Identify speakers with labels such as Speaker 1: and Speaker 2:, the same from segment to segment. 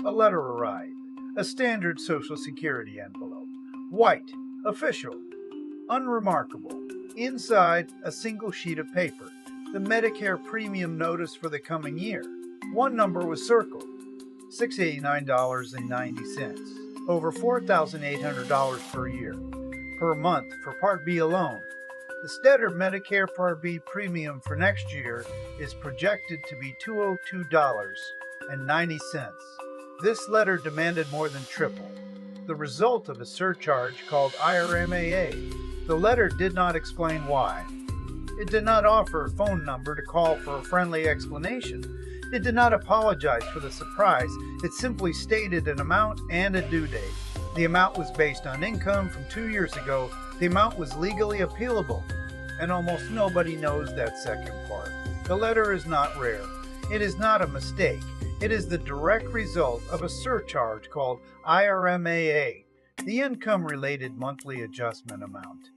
Speaker 1: A letter arrived. A standard Social Security envelope. White. Official. Unremarkable. Inside, a single sheet of paper. The Medicare premium notice for the coming year. One number was circled. $689.90. Over $4,800 per year. Per month for Part B alone. The standard Medicare Part B premium for next year is projected to be $202.90. This letter demanded more than triple, the result of a surcharge called IRMAA. The letter did not explain why. It did not offer a phone number to call for a friendly explanation. It did not apologize for the surprise. It simply stated an amount and a due date. The amount was based on income from 2 years ago. The amount was legally appealable, and almost nobody knows that second part. The letter is not rare. It is not a mistake. It is the direct result of a surcharge called IRMAA, the income-related monthly adjustment amount.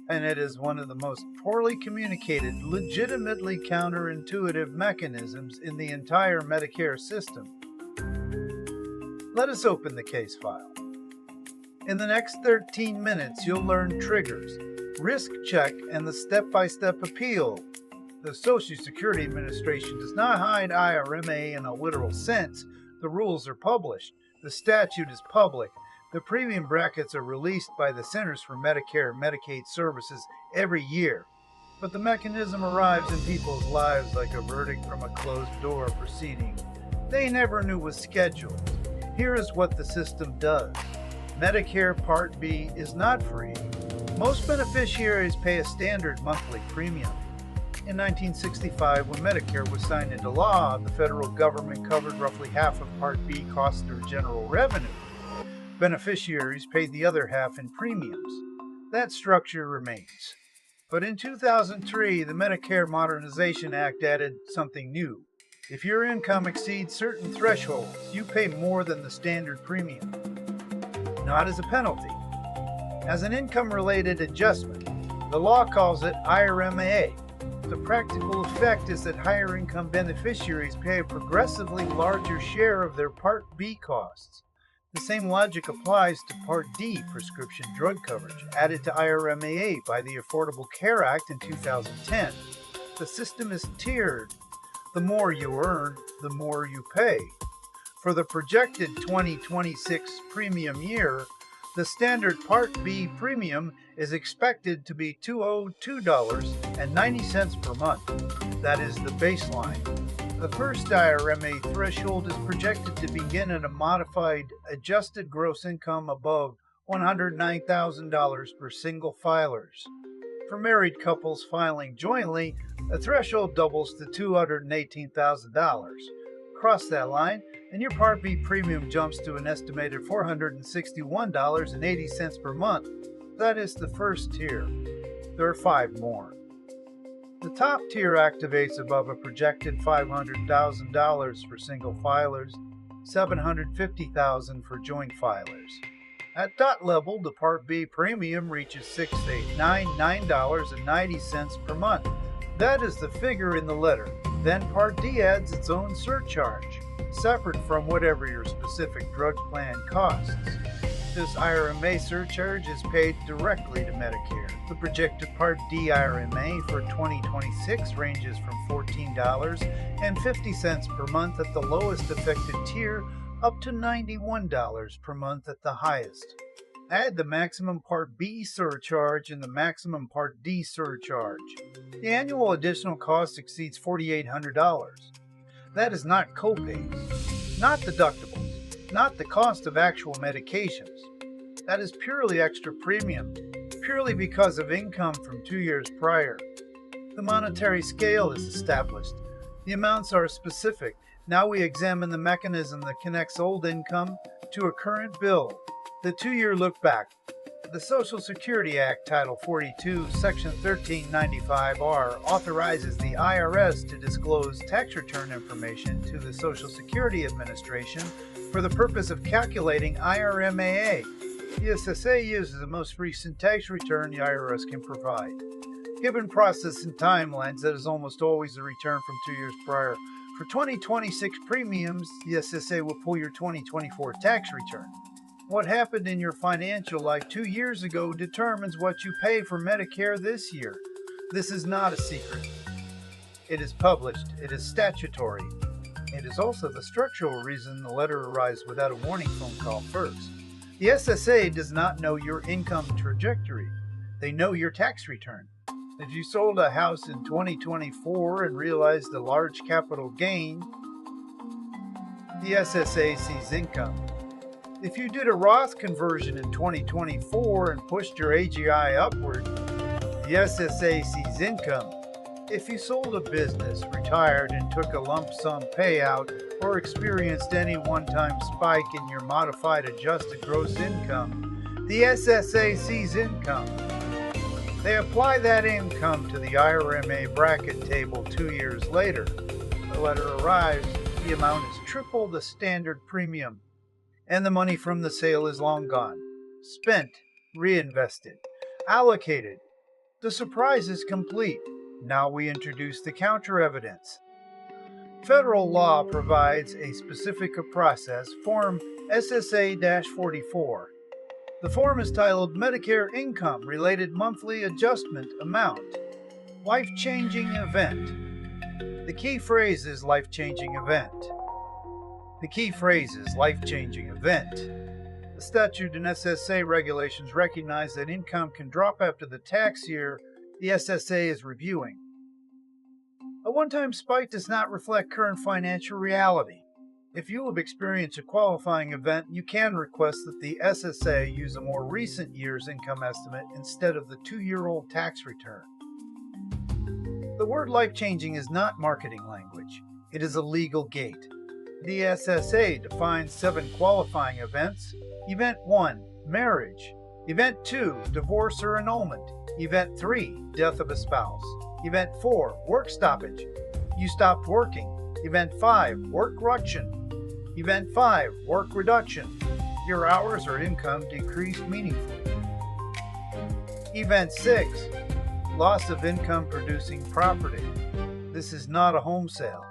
Speaker 1: And it is one of the most poorly communicated, legitimately counterintuitive mechanisms in the entire Medicare system. Let us open the case file. In the next 13 minutes, you'll learn triggers, risk check, and the step-by-step appeal. The Social Security Administration does not hide IRMAA in a literal sense. The rules are published. The statute is public. The premium brackets are released by the Centers for Medicare and Medicaid Services every year. But the mechanism arrives in people's lives like a verdict from a closed-door proceeding they never knew was scheduled. Here is what the system does. Medicare Part B is not free. Most beneficiaries pay a standard monthly premium. In 1965, when Medicare was signed into law, the federal government covered roughly half of Part B costs through general revenue. Beneficiaries paid the other half in premiums. That structure remains. But in 2003, the Medicare Modernization Act added something new. If your income exceeds certain thresholds, you pay more than the standard premium. Not as a penalty. As an income-related adjustment, the law calls it IRMAA. The practical effect is that higher income beneficiaries pay a progressively larger share of their Part B costs. The same logic applies to Part D prescription drug coverage, added to IRMAA by the Affordable Care Act in 2010. The system is tiered. The more you earn, the more you pay. For the projected 2026 premium year, the standard Part B premium is expected to be $202.90 per month. That is the baseline. The first IRMAA threshold is projected to begin at a modified adjusted gross income above $109,000 for single filers. For married couples filing jointly, the threshold doubles to $218,000. Cross that line, and your Part B premium jumps to an estimated $461.80 per month. That is the first tier. There are 5 more. The top tier activates above a projected $500,000 for single filers, $750,000 for joint filers. At dot level, the Part B premium reaches $689.90 per month. That is the figure in the letter. Then Part D adds its own surcharge, separate from whatever your specific drug plan costs. This IRMAA surcharge is paid directly to Medicare. The projected Part D IRMAA for 2026 ranges from $14.50 per month at the lowest affected tier up to $91 per month at the highest. Add the maximum Part B surcharge and the maximum Part D surcharge. The annual additional cost exceeds $4,800. That is not copays, not deductibles, not the cost of actual medications. That is purely extra premium, purely because of income from 2 years prior. The monetary scale is established. The amounts are specific. Now we examine the mechanism that connects old income to a current bill. The 2-year look back. The Social Security Act, Title 42, Section 1395R, authorizes the IRS to disclose tax return information to the Social Security Administration for the purpose of calculating IRMAA. The SSA uses the most recent tax return the IRS can provide. Given process and timelines, that is almost always a return from 2 years prior. For 2026 premiums, the SSA will pull your 2024 tax return. What happened in your financial life 2 years ago determines what you pay for Medicare this year. This is not a secret. It is published. It is statutory. It is also the structural reason the letter arrives without a warning phone call first. The SSA does not know your income trajectory. They know your tax return. If you sold a house in 2024 and realized a large capital gain, the SSA sees income. If you did a Roth conversion in 2024 and pushed your AGI upward, the SSA sees income. If you sold a business, retired, and took a lump sum payout, or experienced any one-time spike in your modified adjusted gross income, the SSA sees income. They apply that income to the IRMAA bracket table 2 years later. The letter arrives, the amount is triple the standard premium, and the money from the sale is long gone. Spent, reinvested, allocated. The surprise is complete. Now we introduce the counter evidence. Federal law provides a specific process, Form SSA-44. The form is titled Medicare Income Related Monthly Adjustment Amount. Life-changing event. The key phrase is life-changing event. The key phrase is life-changing event. The statute and SSA regulations recognize that income can drop after the tax year the SSA is reviewing. A one-time spike does not reflect current financial reality. If you have experienced a qualifying event, you can request that the SSA use a more recent year's income estimate instead of the 2-year-old tax return. The word life-changing is not marketing language. It is a legal gate. The SSA defines 7 qualifying events. Event 1, marriage. Event 2, divorce or annulment. Event 3, death of a spouse. Event 4, work stoppage. You stopped working. Event 5, work reduction. Event 5, work reduction. Your hours or income decreased meaningfully. Event 6, loss of income producing property. This is not a home sale.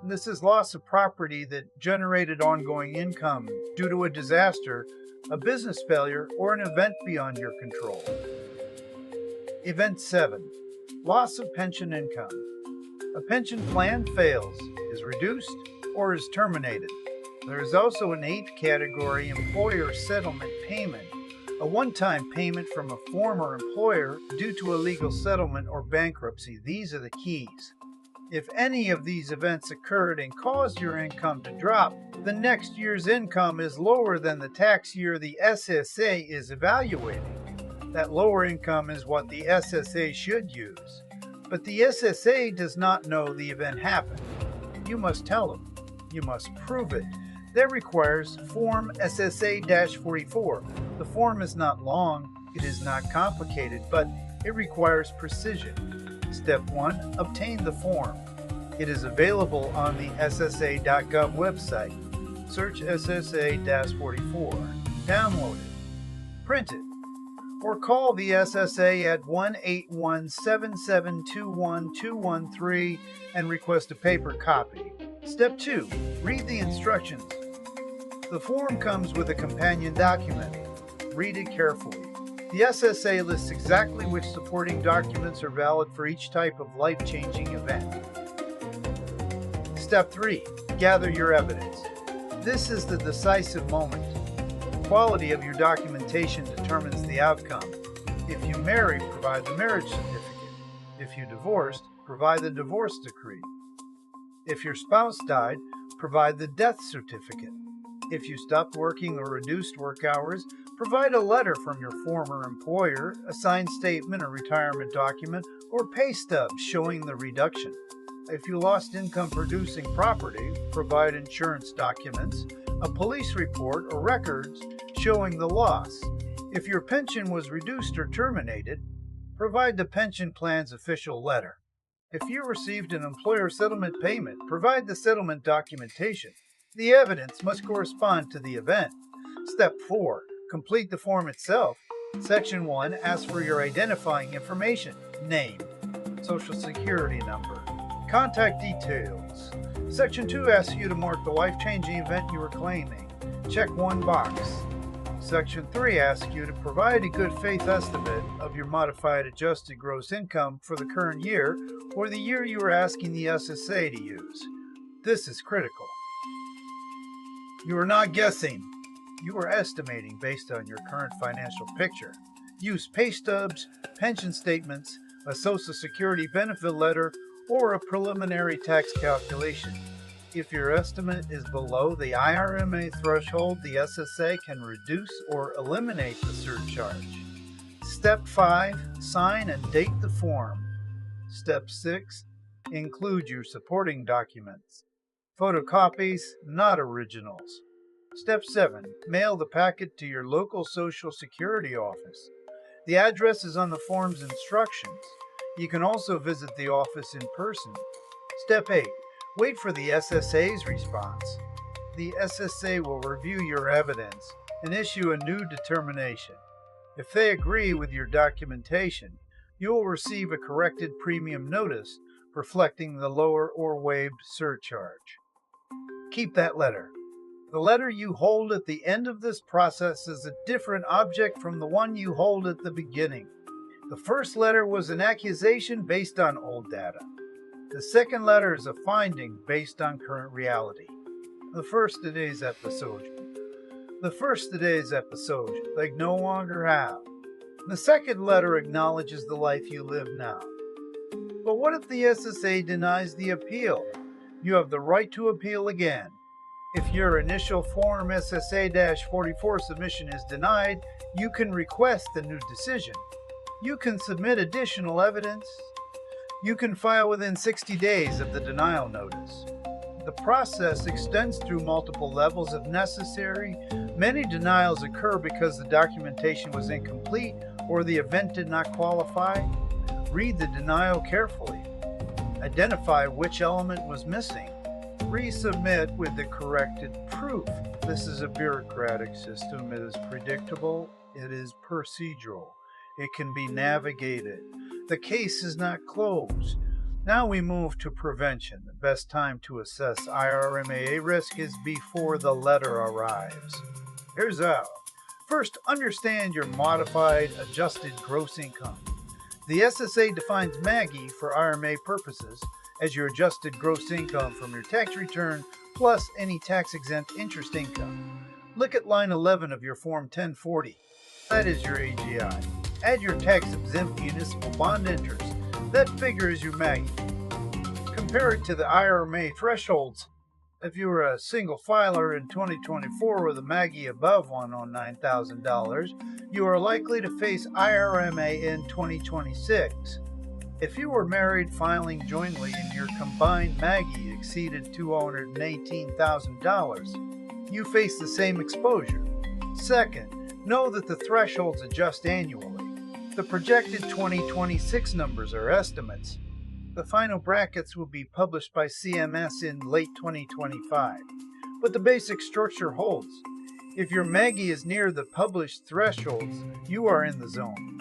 Speaker 1: This is loss of property that generated ongoing income due to a disaster, a business failure, or an event beyond your control. Event 7, loss of pension income. A pension plan fails, is reduced, or is terminated. There is also an 8th category, employer settlement payment, a one-time payment from a former employer due to a legal settlement or bankruptcy. These are the keys. If any of these events occurred and caused your income to drop, the next year's income is lower than the tax year the SSA is evaluating. That lower income is what the SSA should use. But the SSA does not know the event happened. You must tell them. You must prove it. That requires Form SSA-44. The form is not long, it is not complicated, but it requires precision. Step 1. Obtain the form. It is available on the SSA.gov website. Search SSA-44. Download it. Print it. Or call the SSA at 1-817-772-1213 and request a paper copy. Step 2. Read the instructions. The form comes with a companion document. Read it carefully. The SSA lists exactly which supporting documents are valid for each type of life-changing event. Step 3. Gather your evidence. This is the decisive moment. The quality of your documentation determines the outcome. If you married, provide the marriage certificate. If you divorced, provide the divorce decree. If your spouse died, provide the death certificate. If you stopped working or reduced work hours, provide a letter from your former employer, a signed statement or retirement document, or pay stub showing the reduction. If you lost income-producing property, provide insurance documents, a police report or records showing the loss. If your pension was reduced or terminated, provide the pension plan's official letter. If you received an employer settlement payment, provide the settlement documentation. The evidence must correspond to the event. Step 4. Complete the form itself. Section 1 asks for your identifying information, name, social security number, contact details. Section 2 asks you to mark the life-changing event you are claiming. Check one box. Section 3 asks you to provide a good faith estimate of your modified adjusted gross income for the current year or the year you are asking the SSA to use. This is critical. You are not guessing. You are estimating based on your current financial picture. Use pay stubs, pension statements, a Social Security benefit letter, or a preliminary tax calculation. If your estimate is below the IRMAA threshold, the SSA can reduce or eliminate the surcharge. Step 5. Sign and date the form. Step 6. Include your supporting documents. Photocopies, not originals. Step 7. Mail the packet to your local Social Security office. The address is on the form's instructions. You can also visit the office in person. Step 8. Wait for the SSA's response. The SSA will review your evidence and issue a new determination. If they agree with your documentation, you will receive a corrected premium notice reflecting the lower or waived surcharge. Keep that letter. The letter you hold at the end of this process is a different object from the one you hold at the beginning. The first letter was an accusation based on old data. The second letter is a finding based on current reality. The first today's episode they no longer have. The second letter acknowledges the life you live now. But what if the SSA denies the appeal? You have the right to appeal again. If your initial Form SSA-44 submission is denied, you can request a new decision. You can submit additional evidence. You can file within 60 days of the denial notice. The process extends through multiple levels if necessary. Many denials occur because the documentation was incomplete or the event did not qualify. Read the denial carefully. Identify which element was missing. Resubmit with the corrected proof. This is a bureaucratic system. It is predictable. It is procedural. It can be navigated. The case is not closed. Now we move to prevention. The best time to assess IRMAA risk is before the letter arrives. Here's how. First, understand your modified adjusted gross income. The SSA defines MAGI for IRMAA purposes as your adjusted gross income from your tax return plus any tax-exempt interest income. Look at line 11 of your Form 1040. That is your AGI. Add your tax-exempt municipal bond interest. That figure is your MAGI. Compare it to the IRMAA thresholds. If you were a single filer in 2024 with a MAGI above $109,000, you are likely to face IRMAA in 2026. If you were married filing jointly and your combined MAGI exceeded $218,000, you face the same exposure. Second, know that the thresholds adjust annually. The projected 2026 numbers are estimates. The final brackets will be published by CMS in late 2025, but the basic structure holds. If your MAGI is near the published thresholds, you are in the zone.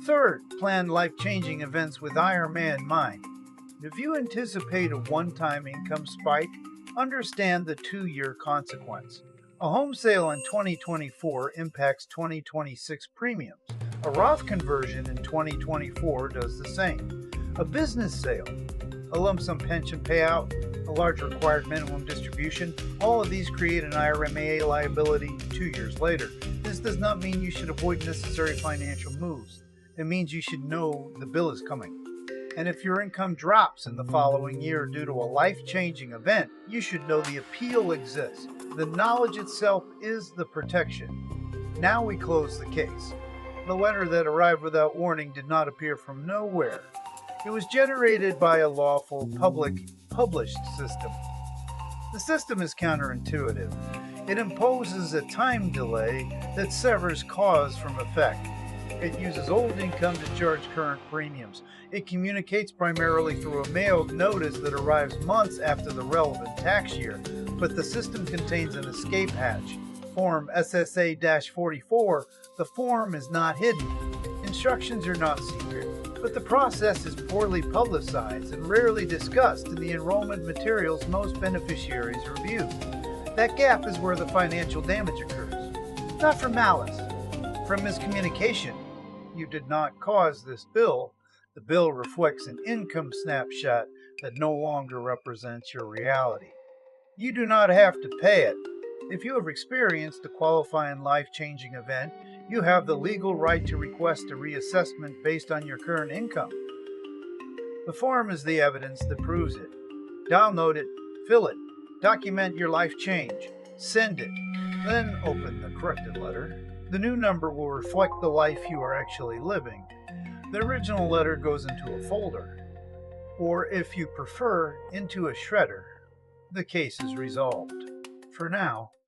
Speaker 1: Third, plan life-changing events with IRMAA in mind. If you anticipate a one-time income spike, understand the 2-year consequence. A home sale in 2024 impacts 2026 premiums. A Roth conversion in 2024 does the same. A business sale, a lump sum pension payout, a large required minimum distribution, all of these create an IRMAA liability 2 years later. This does not mean you should avoid necessary financial moves. It means you should know the bill is coming. And if your income drops in the following year due to a life-changing event, you should know the appeal exists. The knowledge itself is the protection. Now we close the case. The letter that arrived without warning did not appear from nowhere. It was generated by a lawful published system. The system is counterintuitive. It imposes a time delay that severs cause from effect. It uses old income to charge current premiums. It communicates primarily through a mailed notice that arrives months after the relevant tax year, but the system contains an escape hatch. Form SSA-44, the form is not hidden. Instructions are not secret. but the process is poorly publicized and rarely discussed in the enrollment materials most beneficiaries review. That gap is where the financial damage occurs. Not from malice, from miscommunication. You did not cause this bill. The bill reflects an income snapshot that no longer represents your reality. You do not have to pay it. If you have experienced a qualifying life-changing event, you have the legal right to request a reassessment based on your current income. The form is the evidence that proves it. Download it, fill it, document your life change, send it, then open the corrected letter. The new number will reflect the life you are actually living. The original letter goes into a folder, or if you prefer, into a shredder. The case is resolved. For now,